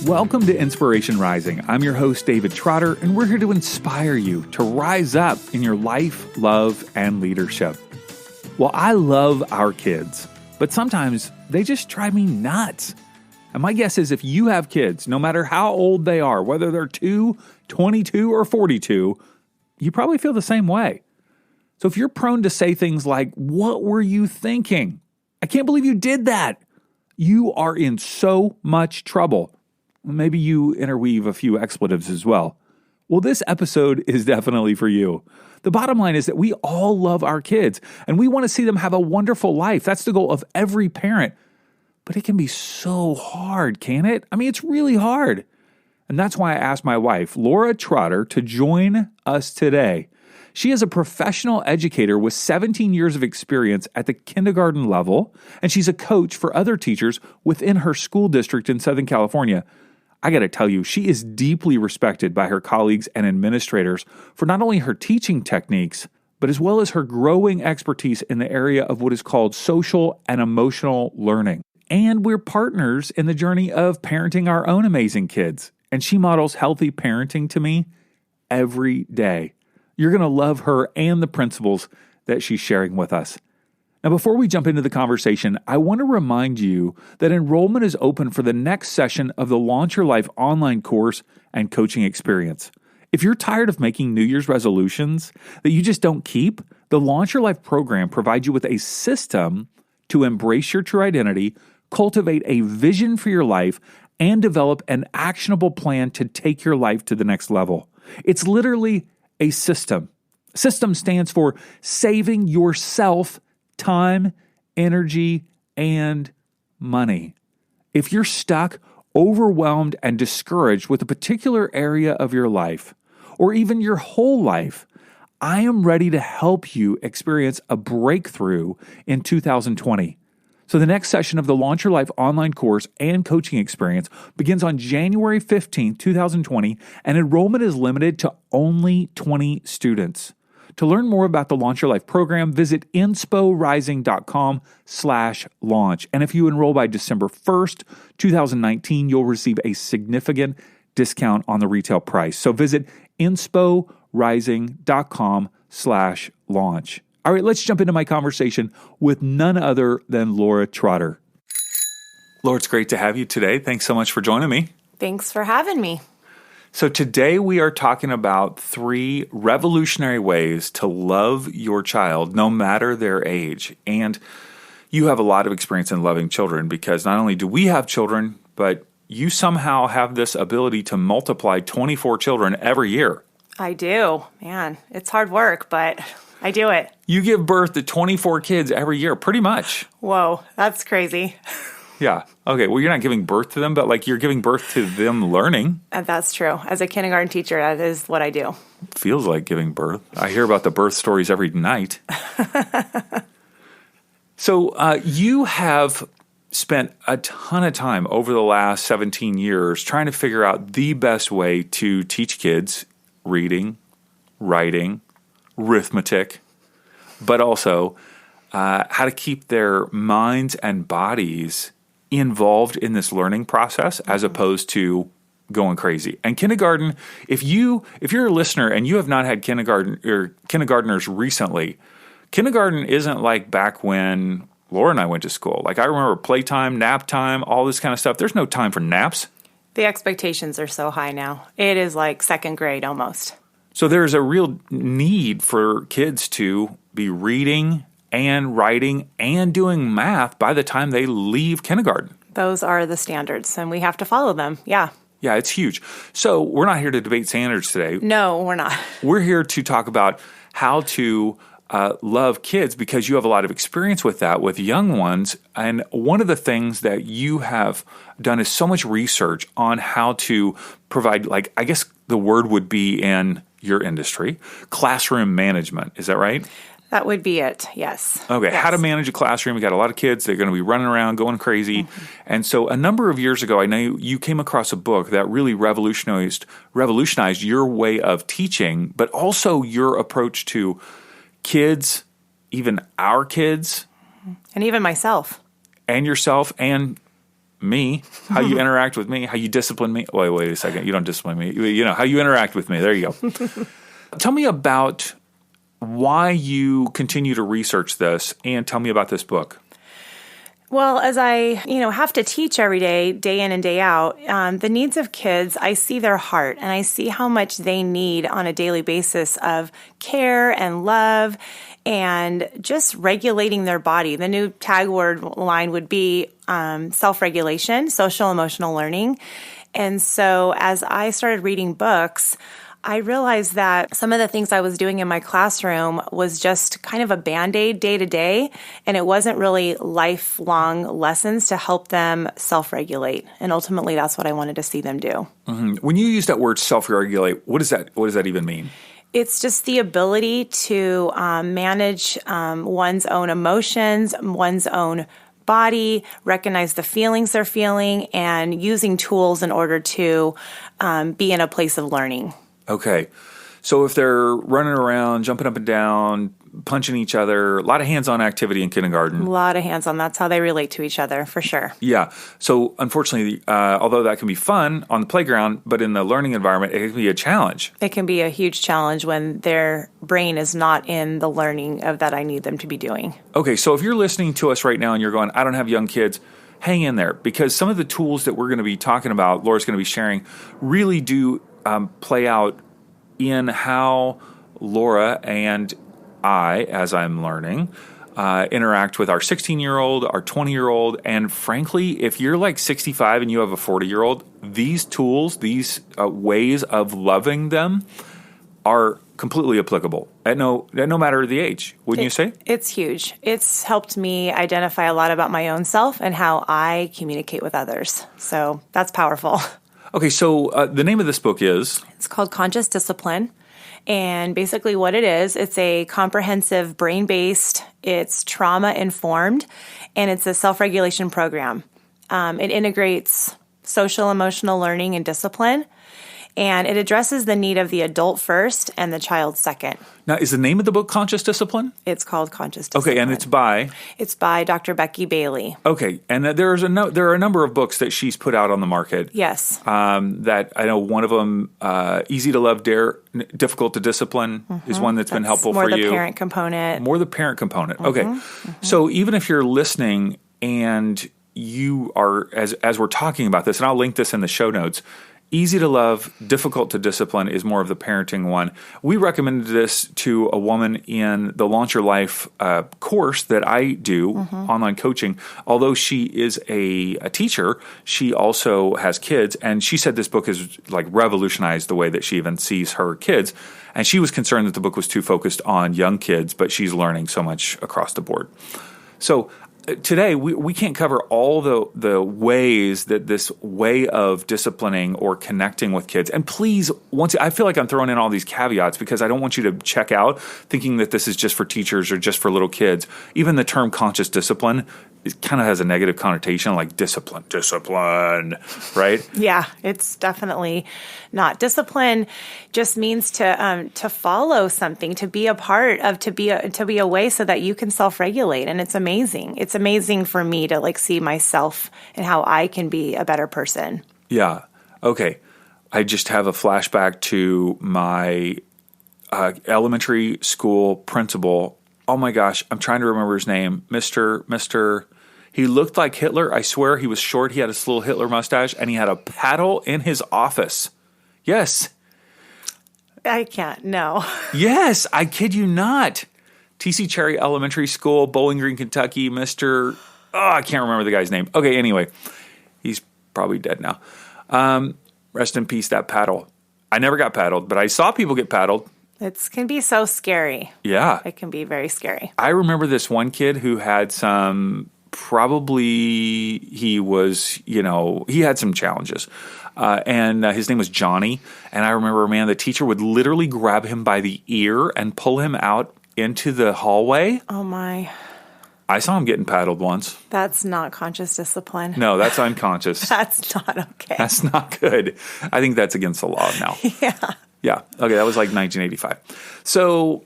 Welcome to Inspiration Rising. I'm your host, David Trotter, and we're here to inspire you to rise up in your life, love, and leadership. Well, I love our kids, but sometimes they just drive me nuts. And my guess is if you have kids, no matter how old they are, whether they're 2, 22, or 42, you probably feel the same way. So if you're prone to say things like, "What were you thinking? I can't believe you did that," you are in so much trouble. Maybe you interweave a few expletives as well. Well, this episode is definitely for you. The bottom line is that we all love our kids, and we want to see them have a wonderful life. That's the goal of every parent. But it can be so hard, can't it? I mean, it's really hard. And that's why I asked my wife, Laura Trotter, to join us today. She is a professional educator with 17 years of experience at the kindergarten level, and she's a coach for other teachers within her school district in Southern California. I got to tell you, she is deeply respected by her colleagues and administrators for not only her teaching techniques, but as well as her growing expertise in the area of what is called social and emotional learning. And we're partners in the journey of parenting our own amazing kids. And she models healthy parenting to me every day. You're going to love her and the principles that she's sharing with us. Now, before we jump into the conversation, I want to remind you that enrollment is open for the next session of the Launch Your Life online course and coaching experience. If you're tired of making New Year's resolutions that you just don't keep, the Launch Your Life program provides you with a system to embrace your true identity, cultivate a vision for your life, and develop an actionable plan to take your life to the next level. It's literally a system. System stands for saving yourself time, energy, and money. If you're stuck, overwhelmed, and discouraged with a particular area of your life, or even your whole life, I am ready to help you experience a breakthrough in 2020. So the next session of the Launch Your Life online course and coaching experience begins on January 15th, 2020, and enrollment is limited to only 20 students. To learn more about the Launch Your Life program, visit insporising.com/launch. And if you enroll by December 1st, 2019, you'll receive a significant discount on the retail price. So visit insporising.com/launch. All right, let's jump into my conversation with none other than Laura Trotter. Laura, it's great to have you today. Thanks so much for joining me. Thanks for having me. So today we are talking about 3 revolutionary ways to love your child, no matter their age. And you have a lot of experience in loving children because not only do we have children, but you somehow have this ability to multiply 24 children every year. I do. Man, it's hard work, but I do it. You give birth to 24 kids every year, pretty much. Whoa, that's crazy. Yeah. Okay. Well, you're not giving birth to them, but like you're giving birth to them learning. And that's true. As a kindergarten teacher, that is what I do. Feels like giving birth. I hear about the birth stories every night. So you have spent a ton of time over the last 17 years trying to figure out the best way to teach kids reading, writing, arithmetic, but also how to keep their minds and bodies involved in this learning process as opposed to going crazy. And kindergarten, if you're a listener and you have not had kindergartners recently, kindergarten isn't like back when Laura and I went to school. Like I remember playtime, nap time, all this kind of stuff. There's no time for naps. The expectations are so high now. It is like second grade almost. So there's a real need for kids to be reading and writing and doing math by the time they leave kindergarten. Those are the standards, and we have to follow them. Yeah. Yeah, it's huge. So we're not here to debate standards today. No, we're not. We're here to talk about how to love kids because you have a lot of experience with that, with young ones. And one of the things that you have done is so much research on how to provide, like, I guess the word would be in your industry, classroom management. Is that right? That would be it, yes. Okay, yes. How to manage a classroom. You got a lot of kids. They're going to be running around, going crazy. Mm-hmm. And so a number of years ago, I know you came across a book that really revolutionized your way of teaching, but also your approach to kids, even our kids. And even myself. And yourself, and me, how you interact with me, how you discipline me. Wait a second. You don't discipline me. You know, how you interact with me. There you go. Tell me about why you continue to research this, and tell me about this book. Well, as I, have to teach every day in and day out, the needs of kids, I see their heart and I see how much they need on a daily basis of care and love and just regulating their body. The new tag word line would be self-regulation, social emotional learning. And so as I started reading books, I realized that some of the things I was doing in my classroom was just kind of a Band-Aid day to day, and it wasn't really lifelong lessons to help them self-regulate. And ultimately, that's what I wanted to see them do. Mm-hmm. When you use that word self-regulate, what does that even mean? It's just the ability to manage one's own emotions, one's own body, recognize the feelings they're feeling, and using tools in order to be in a place of learning. Okay. So if they're running around, jumping up and down, punching each other, a lot of hands-on activity in kindergarten. A lot of hands-on. That's how they relate to each other, for sure. Yeah. So unfortunately, although that can be fun on the playground, but in the learning environment, it can be a challenge. It can be a huge challenge when their brain is not in the learning of that I need them to be doing. Okay. So if you're listening to us right now and you're going, I don't have young kids, hang in there, because some of the tools that we're going to be talking about, Laura's going to be sharing, really do play out in how Laura and I, as I'm learning, interact with our 16-year-old, our 20-year-old, and frankly, if you're like 65 and you have a 40-year-old, these tools, these ways of loving them are completely applicable at no matter the age, wouldn't you say? It's huge. It's helped me identify a lot about my own self and how I communicate with others. So that's powerful. Okay, so the name of this book is? It's called Conscious Discipline. And basically what it is, it's a comprehensive brain-based, it's trauma-informed, and it's a self-regulation program. It integrates social emotional learning and discipline, and it addresses the need of the adult first and the child second. Now, is the name of the book Conscious Discipline? It's called Conscious Discipline. Okay, and it's by? It's by Dr. Becky Bailey. Okay, and there are a number of books that she's put out on the market. Yes. That I know one of them, Easy to Love, Difficult to Discipline, is one that's been helpful for you. More the parent component. More the parent component. Okay. So even if you're listening and you are, as we're talking about this, and I'll link this in the show notes, Easy to Love, Difficult to Discipline is more of the parenting one. We recommended this to a woman in the Launch Your Life course that I do, online coaching. Although she is a teacher, she also has kids, and she said this book has like revolutionized the way that she even sees her kids. And she was concerned that the book was too focused on young kids, but she's learning so much across the board. So today, we can't cover all the ways that this way of disciplining or connecting with kids. And please, I feel like I'm throwing in all these caveats because I don't want you to check out thinking that this is just for teachers or just for little kids. Even the term conscious discipline, it kind of has a negative connotation, like discipline, right? Yeah, it's definitely not. Discipline just means to follow something, to be a part of, to be a way so that you can self-regulate, and it's amazing. It's amazing for me to like see myself and how I can be a better person. Yeah. Okay. I just have a flashback to my elementary school principal. Oh my gosh, I'm trying to remember his name. Mr. He looked like Hitler. I swear he was short. He had this little Hitler mustache, and he had a paddle in his office. Yes. I can't. No. Yes, I kid you not. T.C. Cherry Elementary School, Bowling Green, Kentucky, Mr. Oh, I can't remember the guy's name. Okay, anyway, he's probably dead now. Rest in peace, that paddle. I never got paddled, but I saw people get paddled. It can be so scary. Yeah. It can be very scary. I remember this one kid who had he had some challenges. And his name was Johnny. And I remember, man, the teacher would literally grab him by the ear and pull him out into the hallway. Oh, my. I saw him getting paddled once. That's not conscious discipline. No, that's unconscious. That's not okay. That's not good. I think that's against the law now. Yeah. Yeah. Okay, that was like 1985. So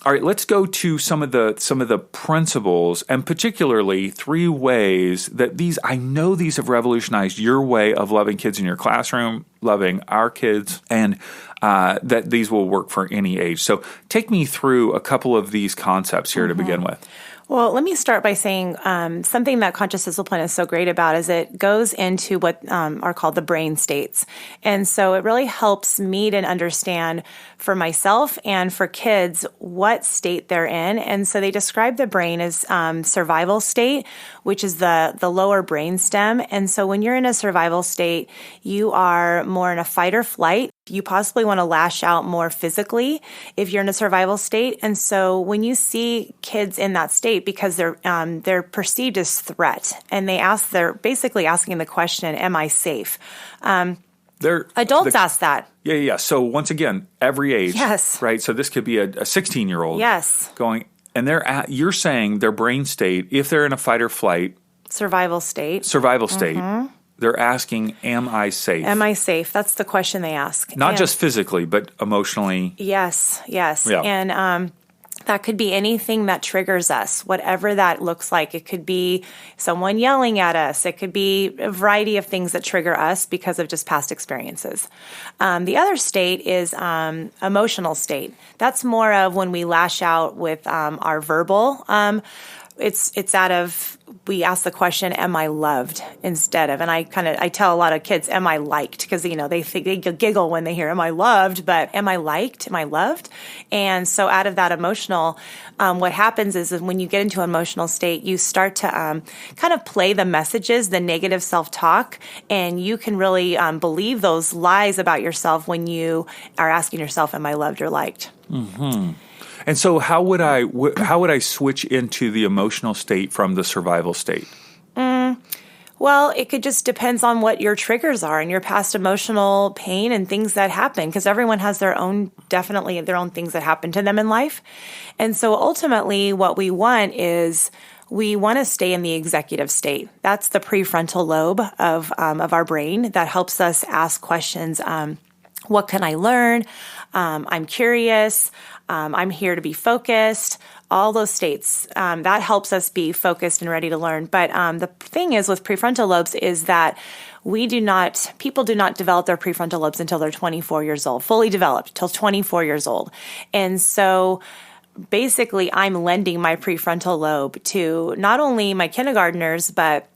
All right, let's go to some of the principles, and particularly 3 ways that I know these have revolutionized your way of loving kids in your classroom, loving our kids, and that these will work for any age. So take me through a couple of these concepts here to begin with. Well, let me start by saying something that conscious discipline is so great about is it goes into what are called the brain states. And so it really helps me to understand for myself and for kids what state they're in. And so they describe the brain as survival state, which is the lower brain stem. And so when you're in a survival state, you are more in a fight or flight. You possibly want to lash out more physically if you're in a survival state. And so when you see kids in that state, because they're perceived as threat, and they're basically asking the question, "Am I safe?" Adults ask that. Yeah. So once again, every age, yes, right? So this could be a 16-year-old, yes, going, and you're saying their brain state, if they're in a fight or flight, survival state. They're asking, am I safe? Am I safe? That's the question they ask. Not just physically, but emotionally. Yes. Yeah. And that could be anything that triggers us, whatever that looks like. It could be someone yelling at us. It could be a variety of things that trigger us because of just past experiences. The other state is emotional state. That's more of when we lash out with our verbal. It's out of, we ask the question, am I loved, instead of, and I tell a lot of kids, am I liked? Because, they think, they giggle when they hear, am I loved? But am I liked? Am I loved? And so out of that emotional, what happens is when you get into an emotional state, you start to kind of play the messages, the negative self-talk, and you can really believe those lies about yourself when you are asking yourself, am I loved or liked? Mm-hmm. And so how would I switch into the emotional state from the survival state? Well, it could just depends on what your triggers are and your past emotional pain and things that happen, because everyone has definitely their own things that happen to them in life. And so ultimately what we want to stay in the executive state. That's the prefrontal lobe of our brain that helps us ask questions. What can I learn? I'm curious. I'm here to be focused. All those states, that helps us be focused and ready to learn. But the thing is with prefrontal lobes is that people do not develop their prefrontal lobes until they're 24 years old, fully developed till 24 years old. And so basically I'm lending my prefrontal lobe to not only my kindergartners, but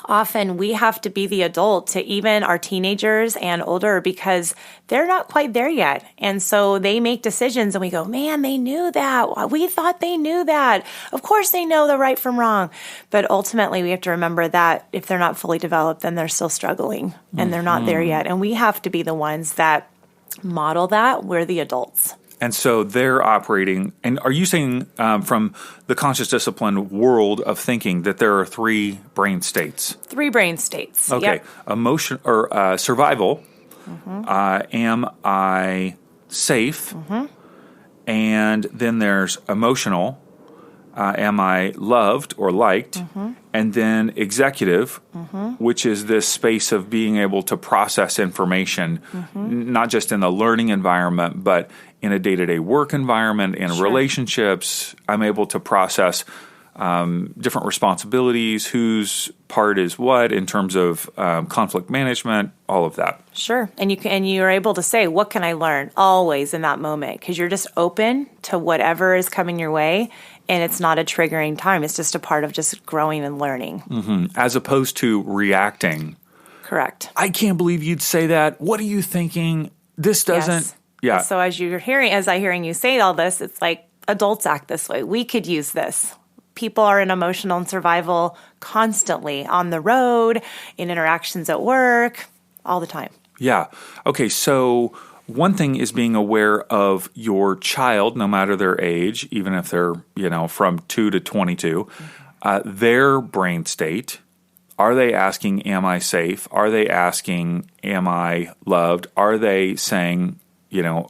often we have to be the adult to even our teenagers and older, because they're not quite there yet. And so they make decisions and we go, man, they knew that. We thought they knew that. Of course they know the right from wrong. But ultimately we have to remember that if they're not fully developed, then they're still struggling and they're not there yet. And we have to be the ones that model that. We're the adults. And so they're operating, and are you saying from the conscious discipline world of thinking that there are 3 brain states? 3 brain states. Okay. Yep. Emotion or survival. Am I safe? And then there's emotional. Am I loved or liked? And then executive, which is this space of being able to process information, not just in the learning environment, but in a day-to-day work environment, in relationships. I'm able to process different responsibilities, whose part is what in terms of conflict management, all of that. Sure. And you're able to say, what can I learn? Always in that moment, because you're just open to whatever is coming your way. And it's not a triggering time. It's just a part of just growing and learning. As opposed to reacting. Correct. I can't believe you'd say that. What are you thinking? This doesn't. Yes. Yeah. So as I'm hearing you say all this, it's like adults act this way. We could use this. People are in emotional and survival constantly on the road, in interactions at work, all the time. Yeah. Okay. So one thing is being aware of your child, no matter their age, even if they're, from 2 to 22, their brain state. Are they asking, am I safe? Are they asking, am I loved? Are they saying,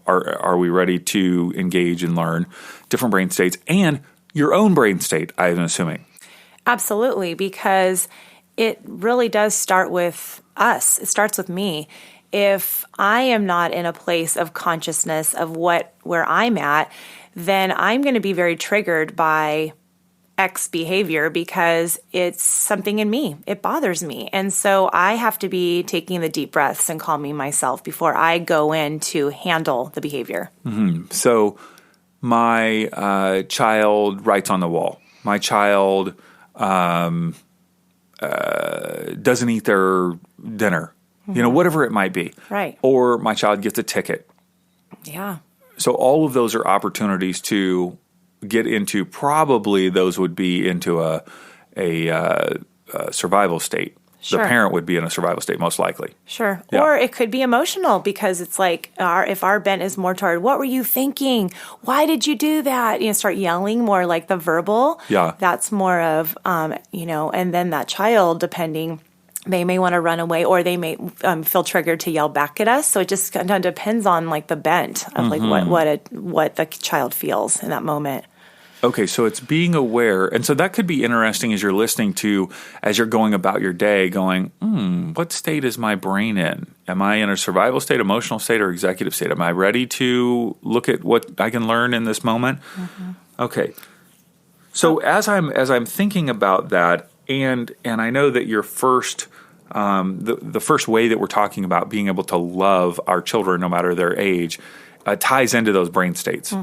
are we ready to engage and learn? Different brain states and your own brain state, I'm assuming. Absolutely, because it really does start with us. It starts with me. If I am not in a place of consciousness of where I'm at, then I'm going to be very triggered by X behavior because it's something in me. It bothers me. And so I have to be taking the deep breaths and calming myself before I go in to handle the behavior. So my child writes on the wall. My child doesn't eat their dinner, whatever it might be. Right. Or my child gets a ticket. Yeah. So all of those are opportunities to get into, probably those would be into a survival state. Sure. The parent would be in a survival state, most likely. Sure. Yeah. Or it could be emotional because it's like if our bent is more toward, what were you thinking? Why did you do that? Start yelling more like the verbal. Yeah. That's more of, and then that child, depending, they may want to run away or they may feel triggered to yell back at us. So it just kind of depends on like the bent of like what the child feels in that moment. Okay, so it's being aware. And so that could be interesting as you're listening to, as you're going about your day, going, what state is my brain in? Am I in a survival state, emotional state, or executive state? Am I ready to look at what I can learn in this moment? Okay. So as I'm thinking about that, and I know that your first, the first way that we're talking about being able to love our children, no matter their age, ties into those brain states.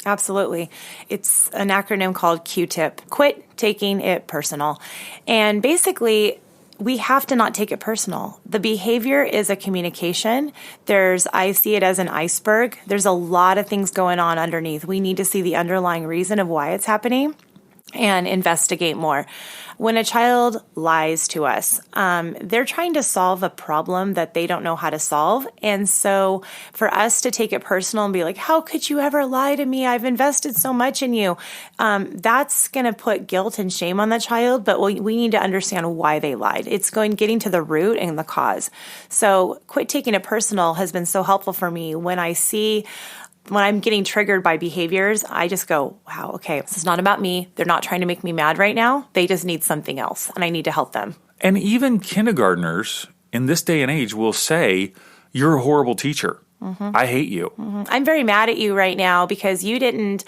Absolutely. It's an acronym called QTIP, quit taking it personal. And basically, we have to not take it personal. The behavior is a communication. I see it as an iceberg. There's a lot of things going on underneath. We need to see the underlying reason of why it's happening and investigate more. When a child lies to us, they're trying to solve a problem that they don't know how to solve. And so for us to take it personal and be like, how could you ever lie to me? I've invested so much in you. That's going to put guilt and shame on the child, but we need to understand why they lied. It's getting to the root and the cause. So quit taking it personal has been so helpful for me when I'm getting triggered by behaviors, I just go, wow, okay, this is not about me. They're not trying to make me mad right now. They just need something else, and I need to help them. And even kindergartners in this day and age will say, you're a horrible teacher. I hate you. I'm very mad at you right now because you didn't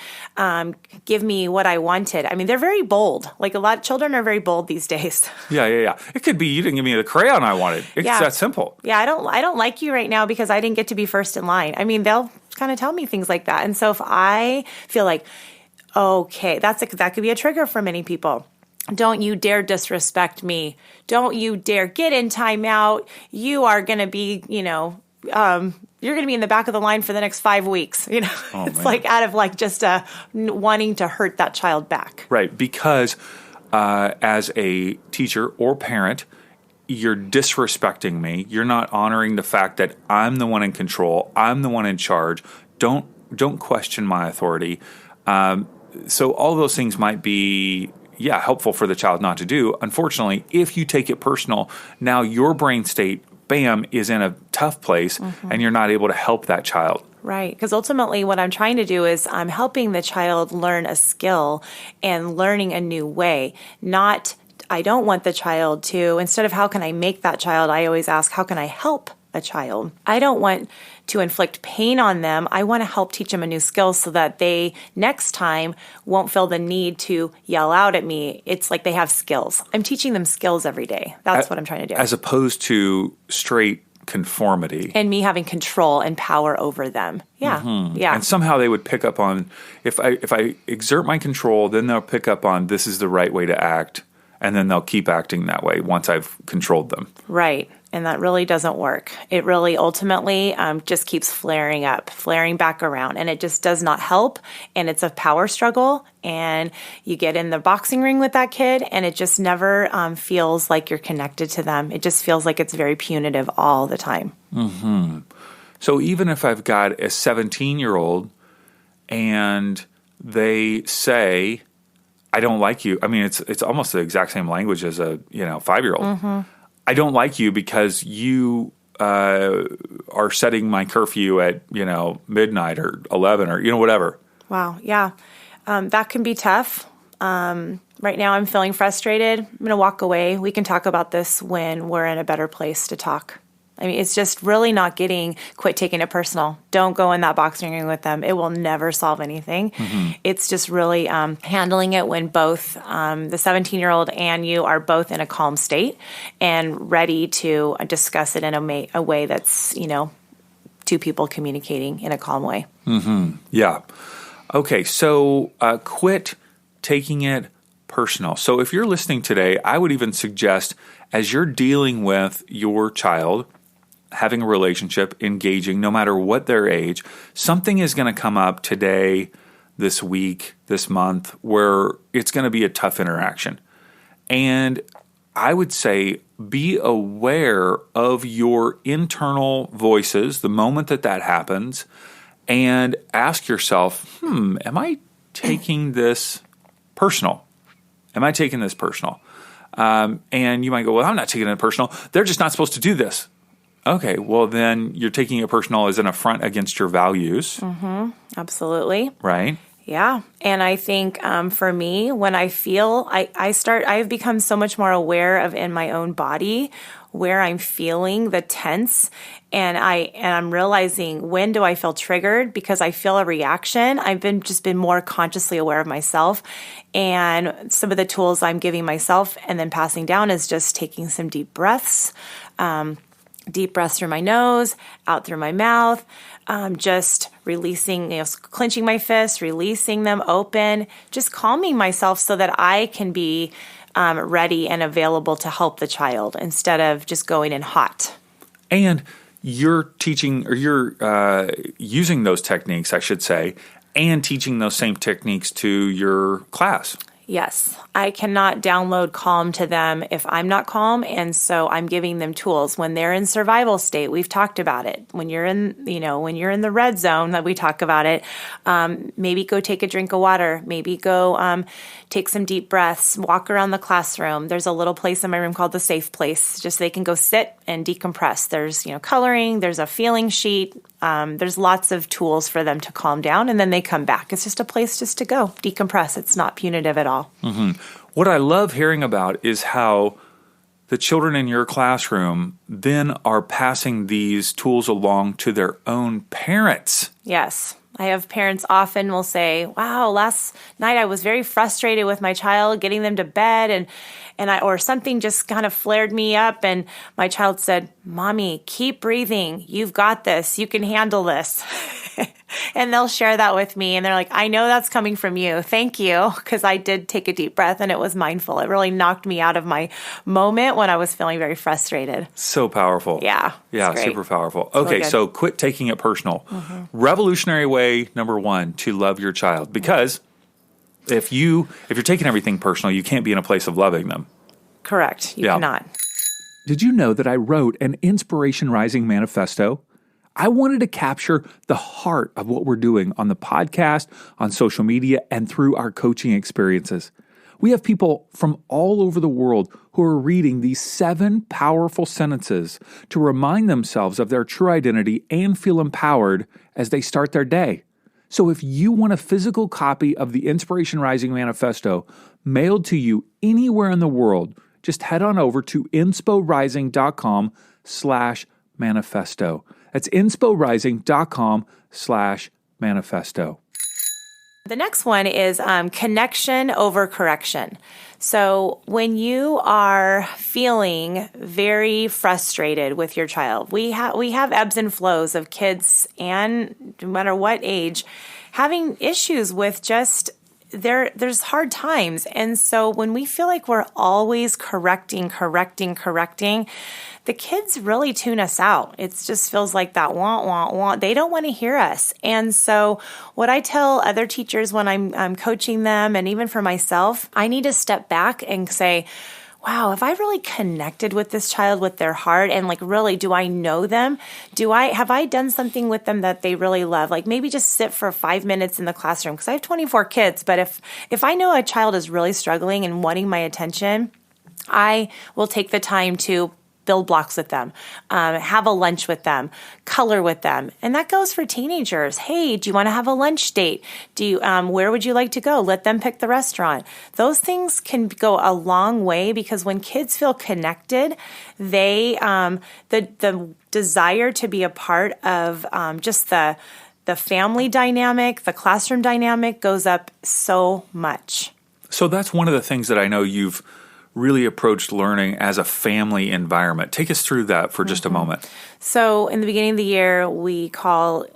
give me what I wanted. I mean, they're very bold. Like a lot of children are very bold these days. Yeah. It could be you didn't give me the crayon I wanted. It's that simple. Yeah, I don't like you right now because I didn't get to be first in line. I mean, they'll kind of tell me things like that. And so if I feel like, okay, that could be a trigger for many people. Don't you dare disrespect me. Don't you dare get in timeout. You are going to be, you're going to be in the back of the line for the next 5 weeks. It's like out of like just wanting to hurt that child back. Right. Because as a teacher or parent, you're disrespecting me. You're not honoring the fact that I'm the one in control. I'm the one in charge. Don't question my authority. So all those things might be, helpful for the child not to do. Unfortunately, if you take it personal, now your brain state, bam, is in a tough place and you're not able to help that child. Right. Because ultimately what I'm trying to do is I'm helping the child learn a skill and learning a new way. I don't want the child to, instead of how can I make that child, I always ask, how can I help a child? I don't want to inflict pain on them. I want to help teach them a new skill so that they next time won't feel the need to yell out at me. It's like they have skills. I'm teaching them skills every day. That's what I'm trying to do. As opposed to straight conformity. And me having control and power over them. Yeah. Yeah. And somehow they would pick up on, if I exert my control, then they'll pick up on this is the right way to act. And then they'll keep acting that way once I've controlled them. Right. And that really doesn't work. It really ultimately just keeps flaring back around. And it just does not help. And it's a power struggle. And you get in the boxing ring with that kid, and it just never feels like you're connected to them. It just feels like it's very punitive all the time. So even if I've got a 17-year-old and they say, I don't like you. I mean, it's almost the exact same language as a 5-year-old. I don't like you because you are setting my curfew at midnight or 11 or whatever. Wow, yeah, that can be tough. Right now, I'm feeling frustrated. I'm going to walk away. We can talk about this when we're in a better place to talk. I mean, it's just really not quit taking it personal. Don't go in that boxing ring with them. It will never solve anything. It's just really handling it when both the 17-year-old and you are both in a calm state and ready to discuss it in a way that's, two people communicating in a calm way. Yeah. Okay, so quit taking it personal. So if you're listening today, I would even suggest as you're dealing with your child, having a relationship, engaging, no matter what their age, something is going to come up today, this week, this month, where it's going to be a tough interaction. And I would say be aware of your internal voices the moment that happens, and ask yourself, am I taking this personal? Am I taking this personal? And you might go, well, I'm not taking it personal. They're just not supposed to do this. Okay, well, then you're taking it personal as an affront against your values. Absolutely. Right? Yeah. And I think for me, when I feel, I've become so much more aware of in my own body where I'm feeling the tense, and I'm realizing, when do I feel triggered because I feel a reaction. I've been more consciously aware of myself, and some of the tools I'm giving myself and then passing down is just taking some deep breaths. Deep breaths through my nose, out through my mouth, just releasing, clenching my fists, releasing them open, just calming myself so that I can be ready and available to help the child instead of just going in hot. And you're teaching, or you're using those techniques, I should say, and teaching those same techniques to your class. Yes, I cannot download calm to them if I'm not calm, and so I'm giving them tools when they're in survival state. We've talked about it. When you're in, when you're in the red zone, that we talk about it. Maybe go take a drink of water. Maybe go take some deep breaths. Walk around the classroom. There's a little place in my room called the safe place. Just they can go sit and decompress. There's coloring. There's a feeling sheet. There's lots of tools for them to calm down, and then they come back. It's just a place just to go decompress. It's not punitive at all. What I love hearing about is how the children in your classroom then are passing these tools along to their own parents. Yes. I have parents often will say, wow, last night I was very frustrated with my child getting them to bed, or something just kind of flared me up, and my child said, Mommy, keep breathing. You've got this. You can handle this. And they'll share that with me, and they're like, I know that's coming from you. Thank you, because I did take a deep breath, and it was mindful. It really knocked me out of my moment when I was feeling very frustrated. So powerful. Yeah, super powerful. Okay, so quit taking it personal. Revolutionary way, number one, to love your child. Because if you're taking everything personal, you can't be in a place of loving them. Correct. You cannot. Did you know that I wrote an Inspiration Rising manifesto? I wanted to capture the heart of what we're doing on the podcast, on social media, and through our coaching experiences. We have people from all over the world who are reading these 7 powerful sentences to remind themselves of their true identity and feel empowered as they start their day. So if you want a physical copy of the Inspiration Rising Manifesto mailed to you anywhere in the world, just head on over to insporising.com/manifesto. That's insporising.com/manifesto. The next one is connection over correction. So when you are feeling very frustrated with your child, we have ebbs and flows of kids, and no matter what age, having issues with just there's hard times. And so when we feel like we're always correcting, the kids really tune us out. It just feels like that want. They don't want to hear us. And so what I tell other teachers when I'm coaching them, and even for myself, I need to step back and say, wow, have I really connected with this child, with their heart? And really, do I know them? Have I done something with them that they really love? Maybe just sit for 5 minutes in the classroom, because I have 24 kids. But if I know a child is really struggling and wanting my attention, I will take the time to build blocks with them, have a lunch with them, color with them. And that goes for teenagers. Hey, do you want to have a lunch date? Where would you like to go? Let them pick the restaurant. Those things can go a long way, because when kids feel connected, they, the desire to be a part of just the family dynamic, the classroom dynamic goes up so much. So that's one of the things that I know you've really approached learning as a family environment. Take us through that for just a moment. So in the beginning of the year, we call,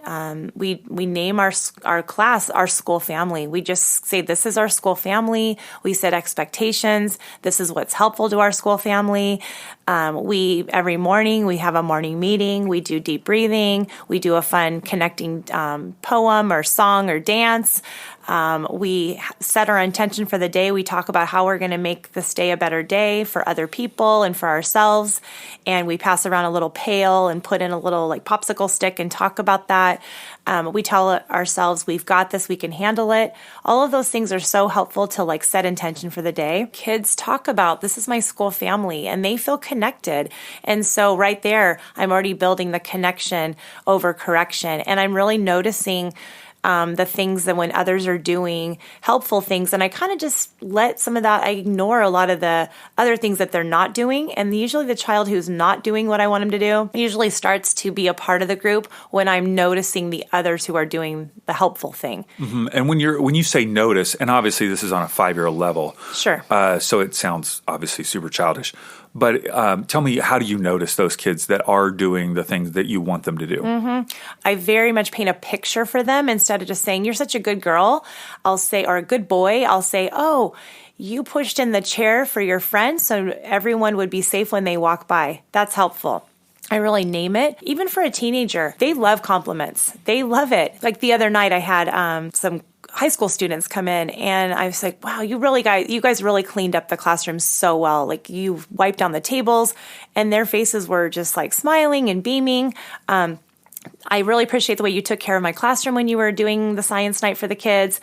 we name our class our school family. We just say, this is our school family. We set expectations. This is what's helpful to our school family. Every morning, we have a morning meeting. We do deep breathing. We do a fun connecting poem or song or dance. We set our intention for the day. We talk about how we're going to make this day a better day for other people and for ourselves. And we pass around a little pail and put in a little popsicle stick and talk about that. We tell ourselves, we've got this, we can handle it. All of those things are so helpful to set intention for the day. Kids talk about, this is my school family, and they feel connected. And so right there, I'm already building the connection over correction. And I'm really noticing the things that when others are doing helpful things, and I kind of just let some of that, I ignore a lot of the other things that they're not doing. And usually the child who's not doing what I want him to do usually starts to be a part of the group when I'm noticing the others who are doing the helpful thing. Mm-hmm. And when you say notice, and obviously this is on a 5-year-old level. Sure. So it sounds obviously super childish. But tell me, how do you notice those kids that are doing the things that you want them to do? Mm-hmm. I very much paint a picture for them instead of just saying, you're such a good girl, I'll say, or a good boy. I'll say, oh, you pushed in the chair for your friend so everyone would be safe when they walk by. That's helpful. I really name it. Even for a teenager, they love compliments. They love it. Like the other night I had some high school students come in, and I was like, wow, you guys really cleaned up the classroom so well. You wiped down the tables, and their faces were just smiling and beaming. I really appreciate the way you took care of my classroom when you were doing the science night for the kids,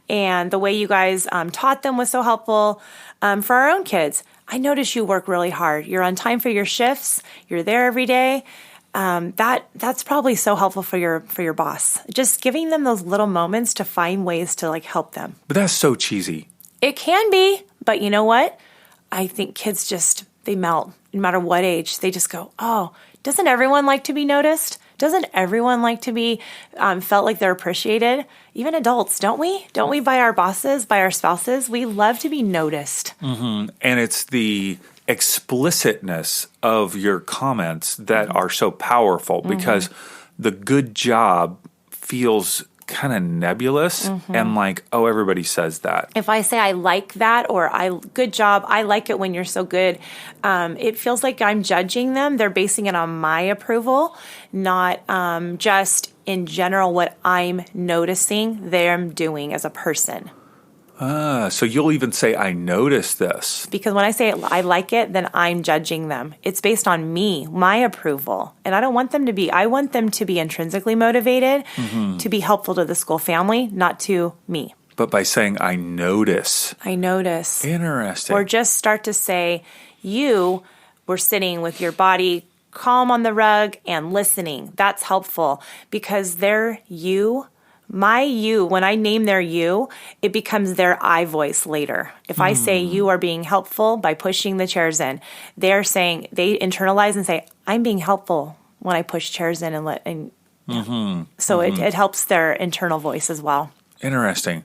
and the way you guys taught them was so helpful. For our own kids, I notice you work really hard. You're on time for your shifts. You're there every day. That's probably so helpful for your boss. Just giving them those little moments to find ways to help them. But that's so cheesy. It can be, but you know what? I think kids they melt no matter what age. They just go, oh, doesn't everyone like to be noticed? Doesn't everyone like to be felt like they're appreciated? Even adults, don't we? Don't we by our bosses, by our spouses? We love to be noticed. Mm-hmm. And it's the explicitness of your comments that are so powerful, because the good job feels kind of nebulous and oh, everybody says that. If I say I like that, or good job, I like it when you're so good, it feels like I'm judging them. They're basing it on my approval, not just in general what I'm noticing them doing as a person. So you'll even say, I noticed this. Because when I say I like it, then I'm judging them. It's based on me, my approval. And I want them to be intrinsically motivated to be helpful to the school family, not to me. But by saying, I notice. Interesting. Or just start to say, you were sitting with your body calm on the rug and listening. That's helpful, because they're you. My you, when I name their you, it becomes their I voice later. If I say you are being helpful by pushing the chairs in, they're saying, they internalize and say, I'm being helpful when I push chairs in So it helps their internal voice as well. Interesting.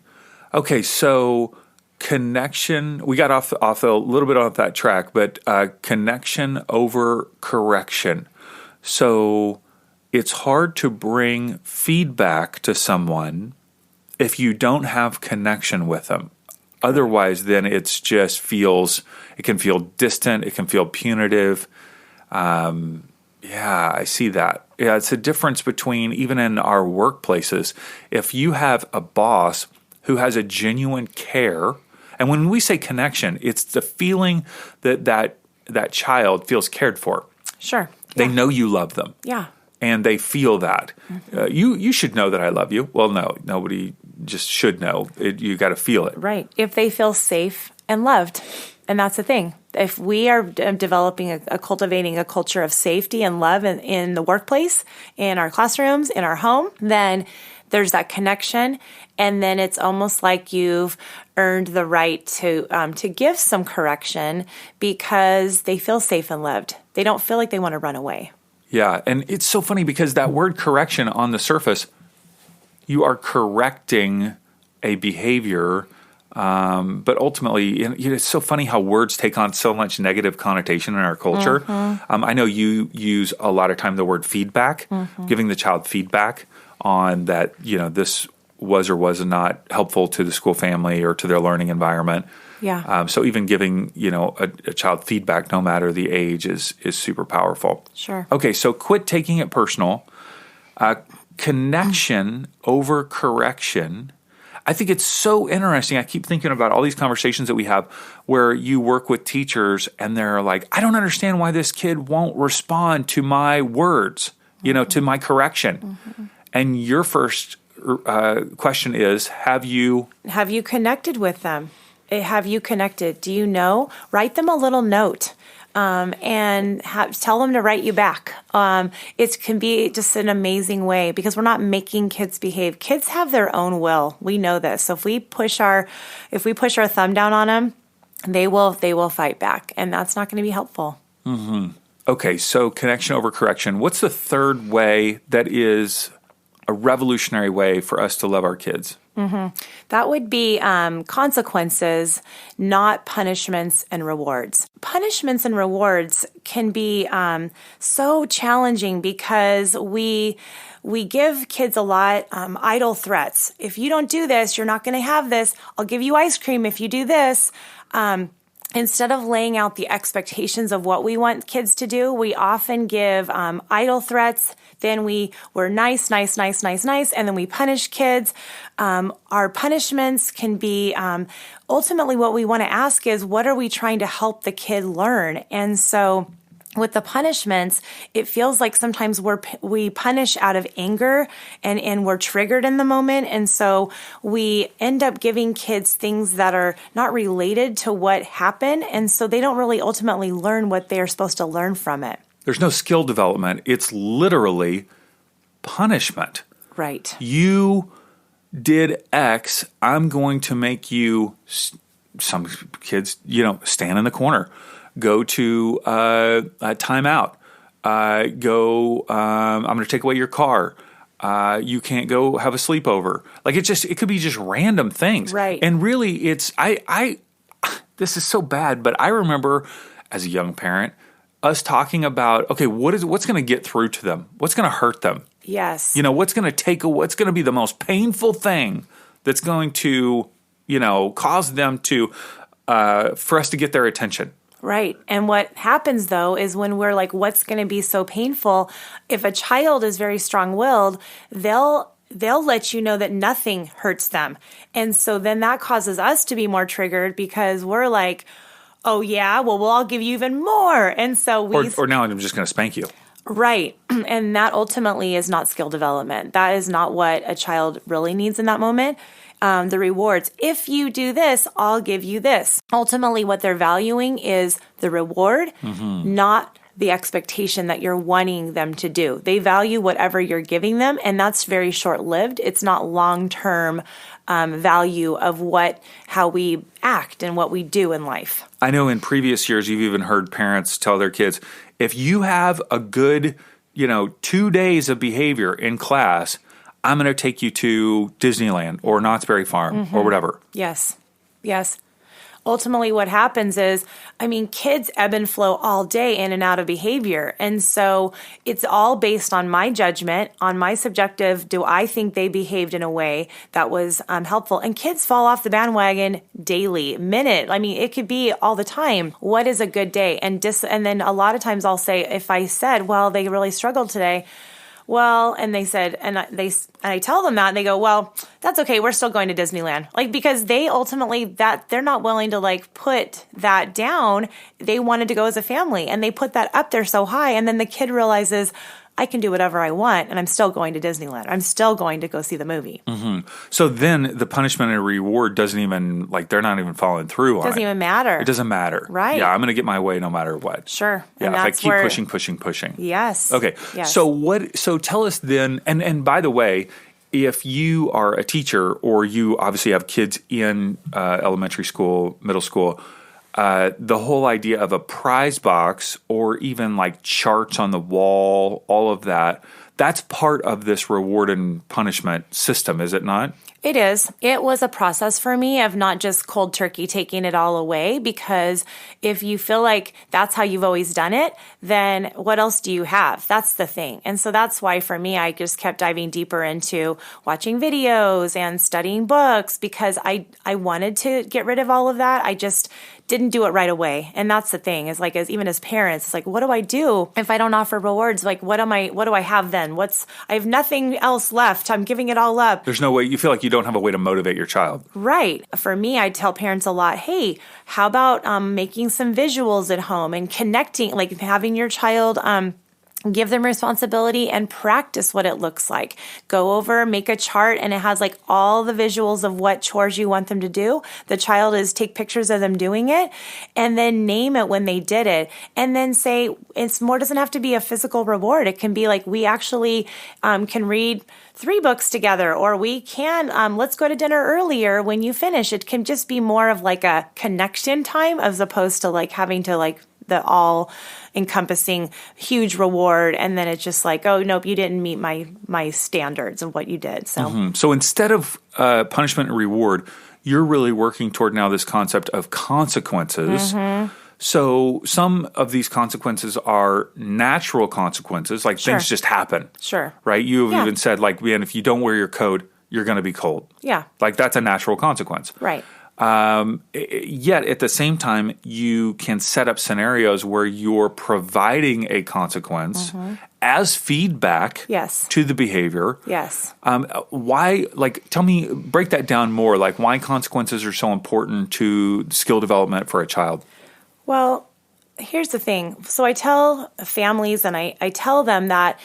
Okay, so connection, we got off a little bit off that track, but connection over correction. So it's hard to bring feedback to someone if you don't have connection with them. Otherwise, then it can feel distant. It can feel punitive. Yeah, I see that. Yeah, it's a difference between, even in our workplaces, if you have a boss who has a genuine care, and when we say connection, it's the feeling that child feels cared for. Sure. They know you love them. Yeah. And they feel that. You should know that I love you. Well, no, nobody just should know. You got to feel it. Right. If they feel safe and loved. And that's the thing. if we are developing cultivating a culture of safety and love in the workplace, in our classrooms, in our home, then there's that connection. And then it's almost like you've earned the right to give some correction because they feel safe and loved. They don't feel like they want to run away. Yeah. And it's so funny because that word correction on the surface, you are correcting a behavior. But ultimately, it's so funny how words take on so much negative connotation in our culture. I know you use a lot of time the word feedback, giving the child feedback on that, this was or was not helpful to the school family or to their learning environment. Yeah. So even giving, a child feedback, no matter the age, is super powerful. Sure. Okay, so quit taking it personal. Connection over correction. I think it's so interesting. I keep thinking about all these conversations that we have where you work with teachers and they're like, I don't understand why this kid won't respond to my words, to my correction. And your first question is, have you connected with them? Have you connected? Do you know? Write them a little note. And tell them to write you back. It can be just an amazing way because we're not making kids behave. Kids have their own will. We know this. So if we push our thumb down on them, they will fight back, and that's not going to be helpful. Okay, so connection over correction. What's the third way that is a revolutionary way for us to love our kids? That would be consequences, not punishments and rewards. Punishments and rewards can be so challenging because we give kids a lot idle threats. If you don't do this, you're not going to have this. I'll give you ice cream if you do this. Instead of laying out the expectations of what we want kids to do, we often give idle threats. Then we're nice, and then we punish kids. Our punishments can be ultimately what we want to ask is, what are we trying to help the kid learn? And so with the punishments, it feels like sometimes we punish out of anger and we're triggered in the moment. And so we end up giving kids things that are not related to what happened. And so they don't really ultimately learn what they're supposed to learn from it. There's no skill development. It's literally punishment. Right. You did X. I'm going to make you, some kids, stand in the corner. Go to a timeout. I'm going to take away your car. You can't go have a sleepover. Like it could be just random things. Right. And really it's, this is so bad, but I remember as a young parent, us talking about, okay, what's going to get through to them? What's going to hurt them? Yes. What's going to be the most painful thing that's going to, cause them to, for us to get their attention. Right. And what happens, though, is when we're like, what's going to be so painful? If a child is very strong-willed, they'll let you know that nothing hurts them. And so then that causes us to be more triggered because we're like, oh, yeah, well, I'll give you even more. And so or now I'm just going to spank you. Right. And that ultimately is not skill development. That is not what a child really needs in that moment. The rewards. If you do this, I'll give you this. Ultimately, what they're valuing is the reward, not the expectation that you're wanting them to do. They value whatever you're giving them, and that's very short-lived. It's not long-term value of how we act and what we do in life. I know in previous years, you've even heard parents tell their kids, if you have a good, 2 days of behavior in class, I'm going to take you to Disneyland or Knott's Berry Farm or whatever. Yes. Ultimately, what happens is, kids ebb and flow all day in and out of behavior. And so it's all based on my judgment, on my subjective, do I think they behaved in a way that was helpful? And kids fall off the bandwagon daily, minute. it could be all the time. What is a good day? And then a lot of times I'll say, if I said, well, they really struggled today, well, and they said, and I tell them that, and they go, well, that's okay. We're still going to Disneyland. Because they ultimately, they're not willing to put that down. They wanted to go as a family, and they put that up there so high. And then the kid realizes, I can do whatever I want, and I'm still going to Disneyland. I'm still going to go see the movie. So then the punishment and reward doesn't even, like, they're not even following through on it. Doesn't even matter. It doesn't matter. Right. Yeah, I'm going to get my way no matter what. Sure. Yeah, And if I that's keep where, pushing. Yes. Okay. Yes. So tell us then, and by the way, if you are a teacher or you obviously have kids in elementary school, middle school, the whole idea of a prize box or even like charts on the wall, all of that, that's part of this reward and punishment system, is it not? It is. It was a process for me of not just cold turkey taking it all away, because if you feel like that's how you've always done it, then what else do you have? That's the thing. And so that's why for me, I just kept diving deeper into watching videos and studying books, because I wanted to get rid of all of that. I just didn't do it right away. And that's the thing, is like, even as parents, it's like, what do I do if I don't offer rewards? Like, what do I have then? I have nothing else left. I'm giving it all up. There's no way, you feel like you don't have a way to motivate your child. Right. For me, I tell parents a lot, hey, how about making some visuals at home and connecting, like having your child give them responsibility and practice what it looks like. Go over, make a chart, and it has like all the visuals of what chores you want them to do. The child take pictures of them doing it, and then name it when they did it. And then say, doesn't have to be a physical reward. It can be like, we actually can read 3 books together, or we can, let's go to dinner earlier when you finish. It can just be more of like a connection time as opposed to like having to like the all encompassing huge reward. And then it's just like, oh, nope, you didn't meet my standards of what you did. So, So instead of punishment and reward, you're really working toward now this concept of consequences. So some of these consequences are natural consequences, like things just happen. Sure. Right? You've even said, like, man, if you don't wear your coat, you're going to be cold. Yeah. Like, that's a natural consequence. Right. Yet at the same time, you can set up scenarios where you're providing a consequence as feedback to the behavior. Yes. Why, like, break that down more, like why consequences are so important to skill development for a child. Well, here's the thing. So I tell families and I tell them that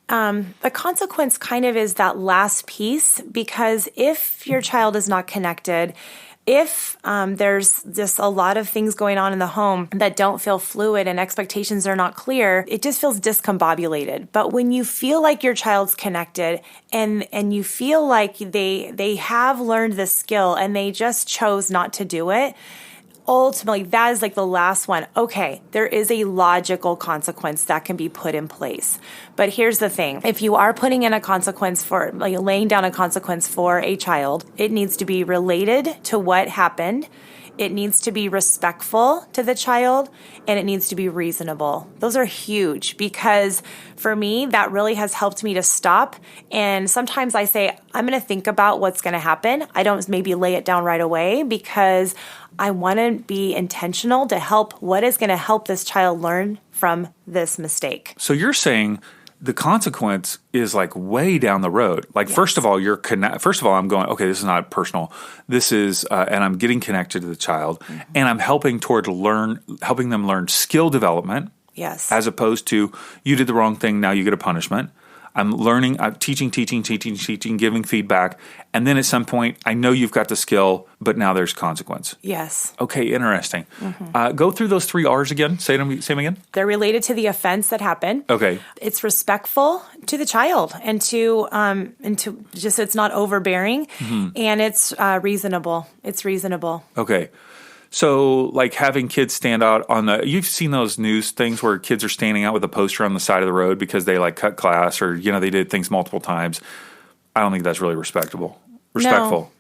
the consequence kind of is that last piece, because if your child is not connected, if there's just a lot of things going on in the home that don't feel fluid and expectations are not clear, it just feels discombobulated. But when you feel like your child's connected and you feel like they have learned the skill and they just chose not to do it, ultimately, that is like the last one. Okay, there is a logical consequence that can be put in place. But here's the thing. If you are putting in a consequence for, like laying down a consequence for a child, it needs to be related to what happened. It needs to be respectful to the child, and it needs to be reasonable. Those are huge, because for me, that really has helped me to stop. And sometimes I say, I'm going to think about what's going to happen. I don't maybe lay it down right away, because I want to be intentional to help what is going to help this child learn from this mistake. So you're saying the consequence is like way down the road. Like, first of all, I'm going, okay, this is not personal. This is, and I'm getting connected to the child, and I'm helping them learn skill development. Yes. As opposed to, you did the wrong thing, now you get a punishment. I'm learning, I'm teaching, giving feedback. And then at some point, I know you've got the skill, but now there's consequence. Yes. Okay, interesting. Go through those 3 R's again. Say them again. They're related to the offense that happened. Okay. It's respectful to the child and to just, it's not overbearing, and it's reasonable. It's reasonable. Okay. So, like having kids stand out you've seen those news things where kids are standing out with a poster on the side of the road because they like cut class, or, they did things multiple times. I don't think that's really respectful.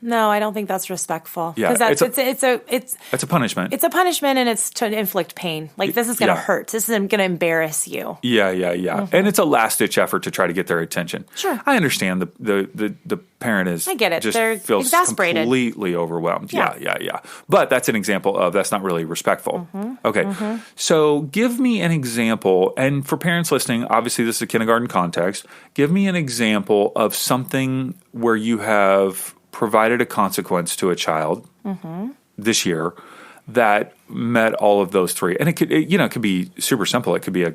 No, I don't think that's respectful. Yeah, because it's a punishment. It's a punishment, and it's to inflict pain. Like, this is going to hurt. This is going to embarrass you. Yeah. And it's a last ditch effort to try to get their attention. Sure, I understand the parent is. I get it. They're feels exasperated, completely overwhelmed. Yeah. But that's an example of that's not really respectful. Okay, so give me an example, and for parents listening, obviously this is a kindergarten context. Give me an example of something where you have provided a consequence to a child this year that met all of those 3. And it could be super simple. It could be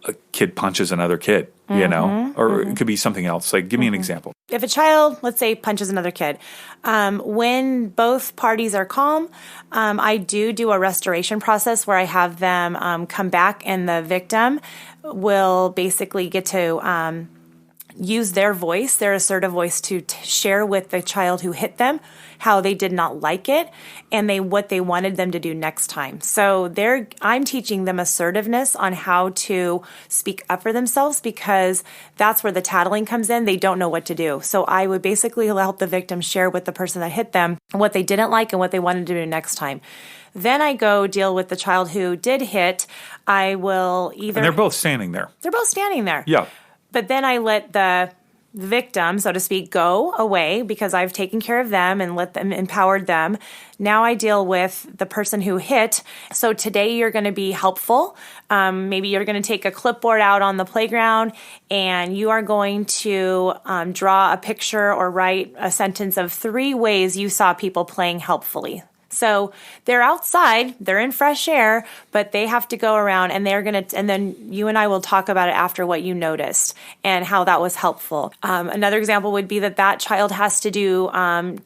a kid punches another kid, or it could be something else. Like, give me an example. If a child, let's say, punches another kid, when both parties are calm, I do a restoration process where I have them come back, and the victim will basically get to use their voice, their assertive voice, to share with the child who hit them how they did not like it and what they wanted them to do next time. So I'm teaching them assertiveness on how to speak up for themselves, because that's where the tattling comes in. They don't know what to do. So I would basically help the victim share with the person that hit them what they didn't like and what they wanted to do next time. Then I go deal with the child who did hit. I will either... And they're both standing there. They're both standing there. Yeah. But then I let the victim, so to speak, go away because I've taken care of them and empowered them. Now I deal with the person who hit. So today you're going to be helpful. Maybe you're going to take a clipboard out on the playground and you are going to draw a picture or write a sentence of 3 ways you saw people playing helpfully. So they're outside, they're in fresh air, but they have to go around and and then you and I will talk about it after what you noticed and how that was helpful. Another example would be that child has to do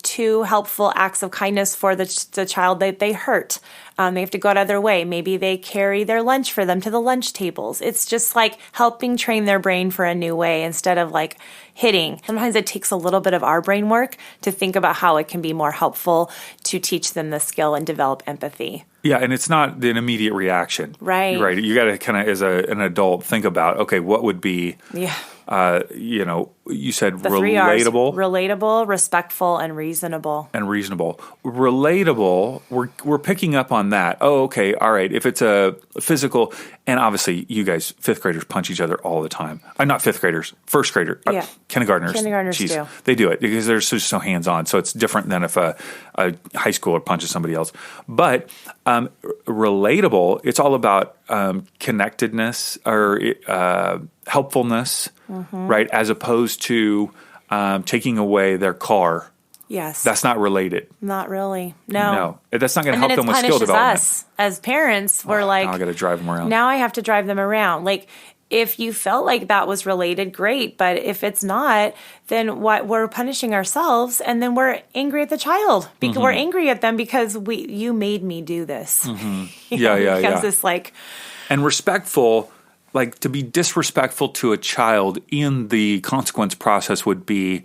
2 helpful acts of kindness for the child that they hurt. They have to go out of their way. Maybe they carry their lunch for them to the lunch tables. It's just like helping train their brain for a new way instead of like hitting. Sometimes it takes a little bit of our brain work to think about how it can be more helpful to teach them the skill and develop empathy. Yeah, and it's not an immediate reaction. Right. Right. You got to kind of, as an adult, think about, okay, what would be, you said the 3 R's: relatable. Relatable, respectful, and reasonable. Relatable, we're picking up on that. Oh, okay, all right. If it's a physical, and obviously you guys, 5th graders punch each other all the time. I'm not 5th graders, 1st grader, kindergartners. Kindergartners do. They do it because they're just so hands-on. So it's different than if a high schooler punches somebody else. But relatable, it's all about connectedness or helpfulness, right? As opposed to taking away their car. Yes. That's not related. Not really. No. That's not going to help them with skill development. Us as parents. We're like, now I got to drive them around. Now I have to drive them around. Like, if you felt like that was related, great. But if it's not, then we're punishing ourselves, and then we're angry at the child because we're angry at them because you made me do this. Yeah. This like, and respectful. Like, to be disrespectful to a child in the consequence process would be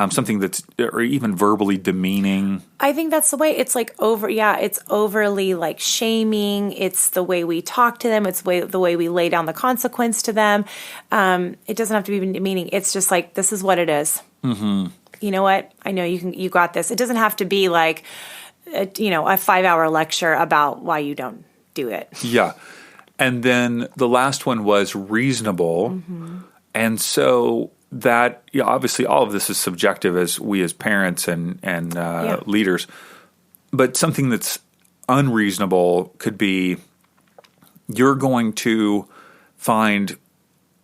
something that's, or even verbally demeaning. I think that's the way. It's like it's overly like shaming. It's the way we talk to them. It's the way we lay down the consequence to them. It doesn't have to be demeaning. It's just like, this is what it is. Mm-hmm. You know what? I know you got this. It doesn't have to be like, a 5-hour lecture about why you don't do it. Yeah. And then the last one was reasonable. And so that, obviously all of this is subjective as parents and leaders. But something that's unreasonable could be, you're going to find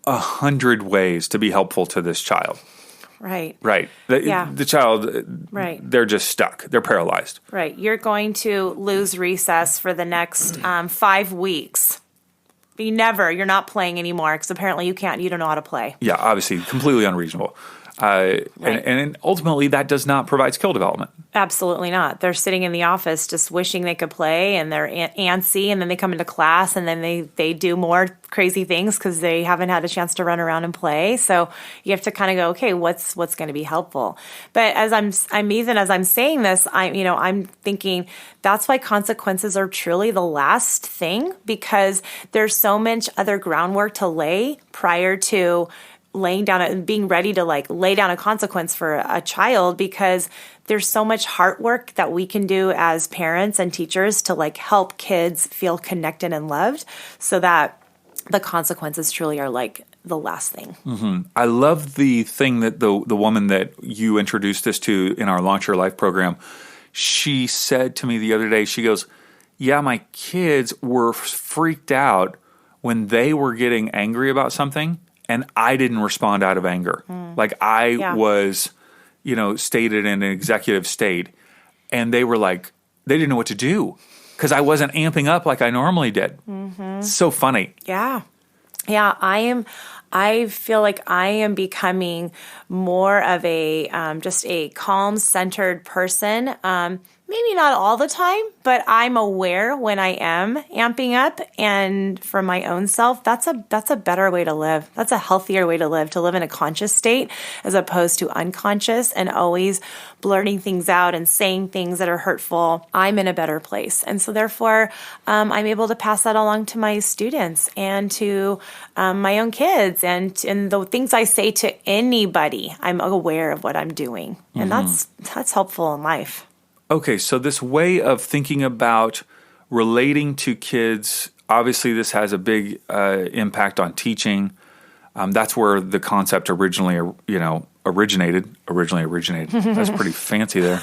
100 ways to be helpful to this child. Right. The child, they're just stuck. They're paralyzed. Right. You're going to lose recess for the next 5 weeks. You're not playing anymore because apparently you don't know how to play. Yeah, obviously, completely unreasonable. And ultimately, that does not provide skill development. Absolutely not. They're sitting in the office just wishing they could play, and they're antsy, and then they come into class, and then they do more crazy things because they haven't had a chance to run around and play. So you have to kind of go, okay, what's going to be helpful? But as I'm saying this, I'm thinking that's why consequences are truly the last thing, because there's so much other groundwork to lay prior to laying down and being ready to like lay down a consequence for a child, because there's so much heart work that we can do as parents and teachers to like help kids feel connected and loved, so that the consequences truly are like the last thing. Mm-hmm. I love the thing that the woman that you introduced us to in our Launch Your Life program, she said to me the other day, she goes, yeah, my kids were freaked out when they were getting angry about something, and I didn't respond out of anger. Like I was, stated in an executive state, and they were like, they didn't know what to do because I wasn't amping up like I normally did. Mm-hmm. So funny. Yeah. Yeah, I feel like I am becoming more of a just a calm, centered person. Maybe not all the time, but I'm aware when I am amping up. And for my own self, that's a better way to live. That's a healthier way to live in a conscious state as opposed to unconscious and always blurting things out and saying things that are hurtful. I'm in a better place. And so therefore, I'm able to pass that along to my students and to my own kids and the things I say to anybody. I'm aware of what I'm doing. And that's helpful in life. Okay, so this way of thinking about relating to kids, obviously this has a big impact on teaching. That's where the concept originally originated. That's pretty fancy there.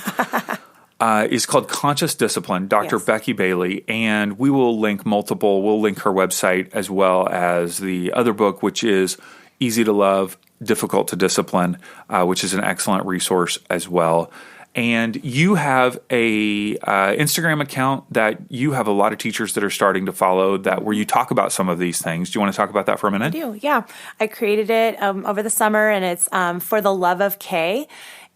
It's called Conscious Discipline, Dr. Yes. Becky Bailey, and we will link multiple. We'll link her website as well as the other book, which is Easy to Love, Difficult to Discipline, which is an excellent resource as well. And you have a Instagram account that you have a lot of teachers that are starting to follow where you talk about some of these things. Do you want to talk about that for a minute? I do, yeah. I created it over the summer, and it's For the Love of K.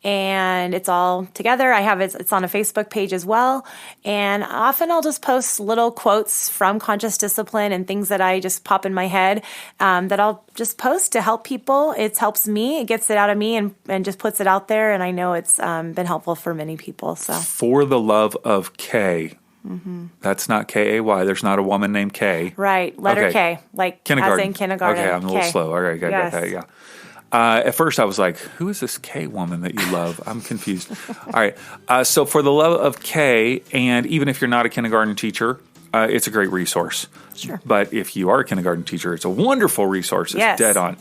And it's all together. I have it's on a Facebook page as well. And often I'll just post little quotes from Conscious Discipline and things that I just pop in my head that I'll just post to help people. It helps me. It gets it out of me and just puts it out there. And I know it's been helpful for many people. So For the Love of K. Mm-hmm. That's not K-A-Y. There's not a woman named K. Right. Letter K. Like kindergarten. As in kindergarten. Okay, I'm a little slow. All right, got yeah. At first, I was like, who is this K woman that you love? I'm confused. All right. So For the Love of K, and even if you're not a kindergarten teacher, it's a great resource. Sure. But if you are a kindergarten teacher, it's a wonderful resource. It's dead on.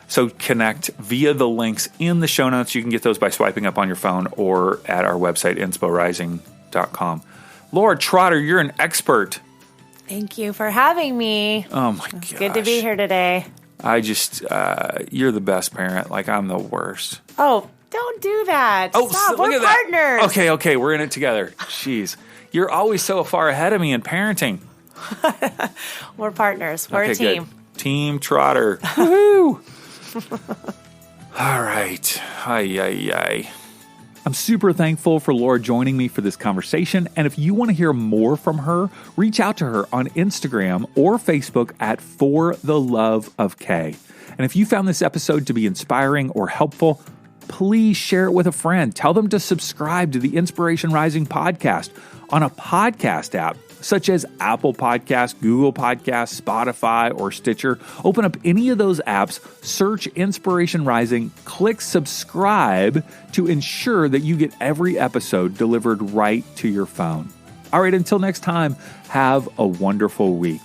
So connect via the links in the show notes. You can get those by swiping up on your phone or at our website, insporising.com. Laura Trotter, you're an expert. Thank you for having me. Oh, my gosh. Good to be here today. I just, you're the best parent. Like, I'm the worst. Oh, don't do that. Oh, stop. Look We're at that. partners. Okay, we're in it together. Jeez. You're always so far ahead of me in parenting. We're partners. We're a team. Good. Team Trotter. Woohoo! All right. Ay. I'm super thankful for Laura joining me for this conversation. And if you want to hear more from her, reach out to her on Instagram or Facebook at For the Love of K. And if you found this episode to be inspiring or helpful, please share it with a friend. Tell them to subscribe to the Inspiration Rising podcast on a podcast app such as Apple Podcasts, Google Podcasts, Spotify, or Stitcher. Open up any of those apps, search Inspiration Rising, click subscribe to ensure that you get every episode delivered right to your phone. All right, until next time, have a wonderful week.